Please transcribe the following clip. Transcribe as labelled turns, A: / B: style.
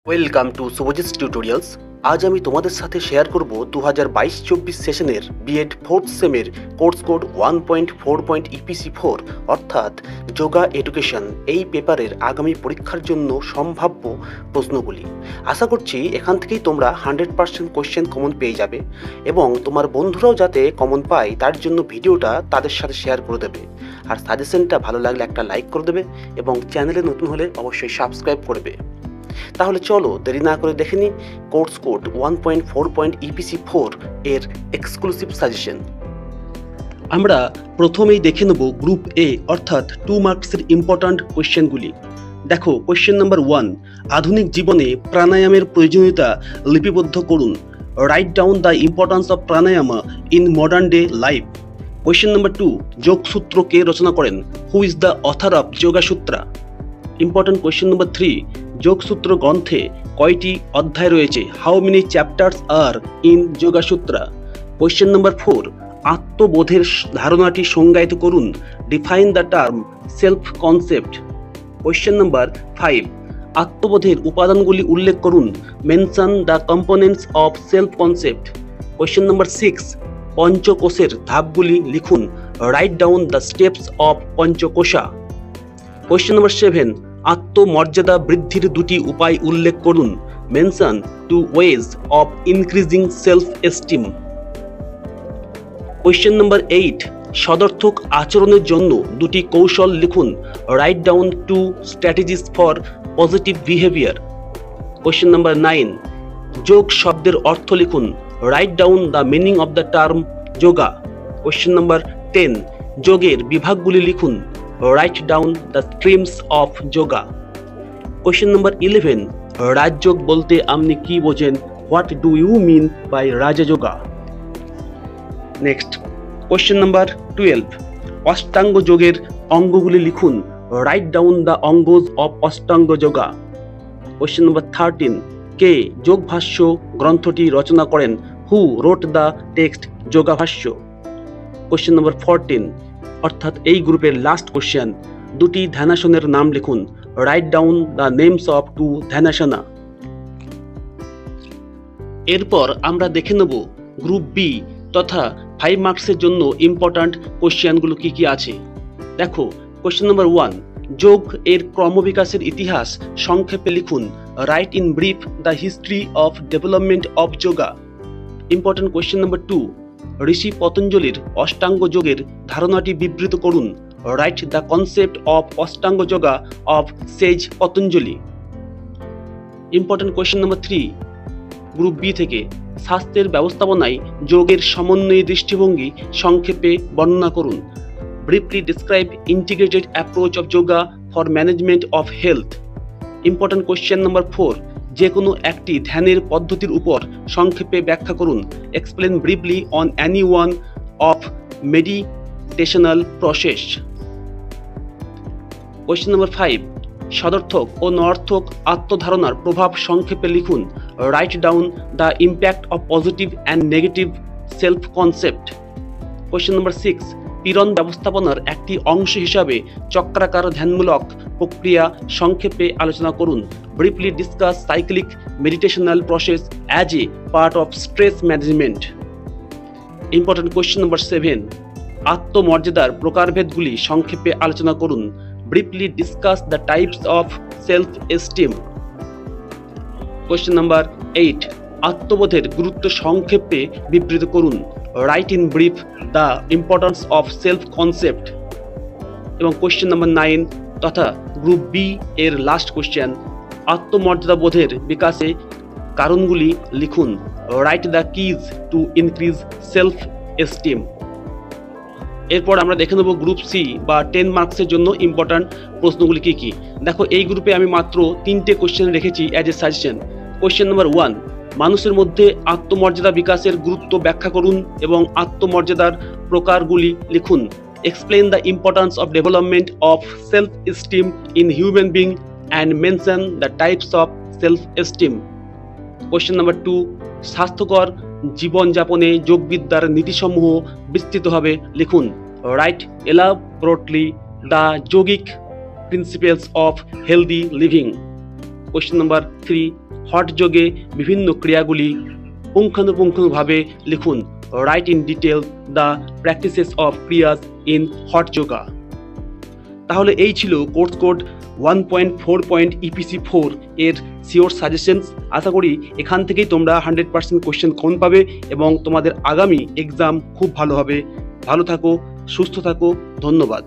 A: Welcome to শুভজিৎস tutorials. আজ আমি তোমাদের সাথে শেয়ার করব 2022-24 সেশনের বিএড ফোর্থ সেমের কোর্স কোড 1.4. EPC4 অর্থাৎ যোগা এডুকেশন এই পেপারের আগামী পরীক্ষার জন্য সম্ভাব্য প্রশ্নগুলি। আশা করছি এখান থেকেই তোমরা 100% কোয়েশ্চেন কমন পেয়ে যাবে এবং তোমার বন্ধুরাও যাতে কমন পায় তার জন্য ভিডিওটা তাদের সাথে শেয়ার করে দেবে। আর সাজেশনটা ভালো লাগলে একটা লাইক করে দেবে এবং চ্যানেলে নতুন হলে অবশ্যই সাবস্ক্রাইব করবে। তাহলে চলো দেরি না করে দেখে নিই কোর্স কোড 1.4. EPC4 এর এক্সক্লুসিভ সাজেশন। আমরা প্রথমেই দেখে নেব গ্রুপ এ অর্থাৎ 2 মার্কসের ইম্পর্ট্যান্ট কোয়েশ্চেনগুলি। দেখো কোয়েশ্চেন নাম্বার 1, আধুনিক জীবনে প্রাণায়ামের প্রয়োজনীয়তা লিপিবদ্ধ করুন। Write down the importance of pranayama in modern day life. Question number 2, যোগসূত্র কে রচনা করেন? Who is the author of Yogasutra? Important question number 3, যোগসূত্র গ্রন্থে কয়টি অধ্যায় রয়েছে? How many chapters are in Yogasutra? Question number 4, আত্মবোধের ধারণাটি সংজ্ঞায়িত করুন। Define the term self concept. Question number 5, আত্মবোধের উপাদানগুলি উল্লেখ করুন। Mention the components of self concept. Question number 6, পঞ্চকোষের ধাপগুলি লিখুন। Write down the steps of Panchakosha. Question number 7, আত্মমর্যাদা বৃদ্ধির দুটি উপায় উল্লেখ করুন। Mention 2 ways of increasing self esteem. Question number 8, সদর্থক আচরণের জন্য দুটি কৌশল লিখুন। Write down 2 strategies for positive behaviour. Question number 9, যোগ শব্দের অর্থ লিখুন। Write down the meaning of the term yoga. Question number 10, যোগের বিভাগগুলি লিখুন। Write down the streams of yoga. Question number 11, রাজযোগ বলতে আপনি কি বোঝেন? What do you mean by Rajyoga? Next question number 12, অষ্টাঙ্গ যোগের অঙ্গগুলি লিখুন। রাইট ডাউন দ্য অঙ্গজ of Ashtanga yoga. Question number 13, কে যোগভাষ্য গ্রন্থটি রচনা করেন? Who wrote the text Yogabhashya? Question number 14, অর্থাৎ এই গ্রুপের লাস্ট কোয়েশ্চেন, দুটি ধ্যানাসনের নাম লিখুন। Write down the names of 2 ধ্যানাসনা। এরপর আমরা দেখে নেব গ্রুপ বি তথা 5 মার্কসের জন্য ইম্পর্ট্যান্ট কোয়েশ্চেনগুলো কি কি আছে। দেখো কোয়েশ্চেন নাম্বার 1, যোগ এর ক্রমবিকাশের ইতিহাস সংক্ষেপে লিখুন। Write in brief the history of development of yoga. Important question number 2, ঋষি পতঞ্জলির অষ্টাঙ্গ যোগের ধারণাটি বিবৃত করুন। Write the concept of Ashtanga yoga of sage Patanjali. Important question number 3, group B থেকে, স্বাস্থ্যের ব্যবস্থাপনায় যোগের সমন্বয়ী দৃষ্টিভঙ্গি সংক্ষেপে বর্ণনা করুন। Briefly describe integrated approach of yoga for management of health. Important question number 4, যে কোনো একটি ধ্যানের পদ্ধতির উপর সংক্ষেপে ব্যাখ্যা করুন। Explain briefly on any one of meditational process. Question number 5, সদর্থক ও নর্থক আত্মধারণার প্রভাব সংক্ষেপে লিখুন। Write down the impact of positive and negative self concept. Question number 6, পীড়ন ব্যবস্থাপনার একটি অংশ হিসাবে চক্রাকার ধ্যানমূলক প্রক্রিয়া সংক্ষেপে আলোচনা করুন। Briefly discuss cyclic meditational process as a part of stress management. Important question number 7, আত্মমর্যাদার প্রকারভেদগুলি সংক্ষেপে আলোচনা করুন। Briefly discuss the types of self esteem. Question number 8, আত্মবোধের গুরুত্ব সংক্ষেপে বিবৃত করুন। Write in brief the importance of self concept. এবং কোয়েশ্চেন নাম্বার 9 তথা গ্রুপ বি এর লাস্ট কোয়েশ্চেন, আত্মমর্যাদা বোধের বিকাশে কারণগুলি লিখুন। Write the keys to increase self esteem. এরপর আমরা দেখে নেব গ্রুপ সি বা 10 মার্কসের জন্য ইম্পর্ট্যান্ট প্রশ্নগুলি কি কি। দেখো এই গ্রুপে আমি মাত্র 3টে কোয়েশ্চেন রেখেছি as a suggestion. Question number 1, মানুষের মধ্যে আত্মমর্যাদা বিকাশের গুরুত্ব ব্যাখ্যা করুন এবং আত্মমর্যাদার প্রকারগুলি লিখুন। Explain the importance of development of self esteem in human being and mention the types of self esteem. Question number 2, স্বাস্থ্যকর জীবনযাপনে যোগবিদ্যার নীতিসমূহ বিস্তৃতভাবে লিখুন। Write elaborately the yogic principles of healthy living. Question number 3, hot যোগে বিভিন্ন ক্রিয়াগুলি পুঙ্খানুপুঙ্খভাবে লিখুন। Write in detail the practices of kriyas in hot yoga. তাহলে এই ছিল কোর্স কোড 1.4 ইপিসি 4 এর শিওর সাজেশনস। আশা করি এখান থেকেই তোমরা 100% কোয়েশ্চেন কমন পাবে এবং তোমাদের আগামী এক্সাম খুব ভালো হবে। ভালো থাকো, সুস্থ থাকো, ধন্যবাদ।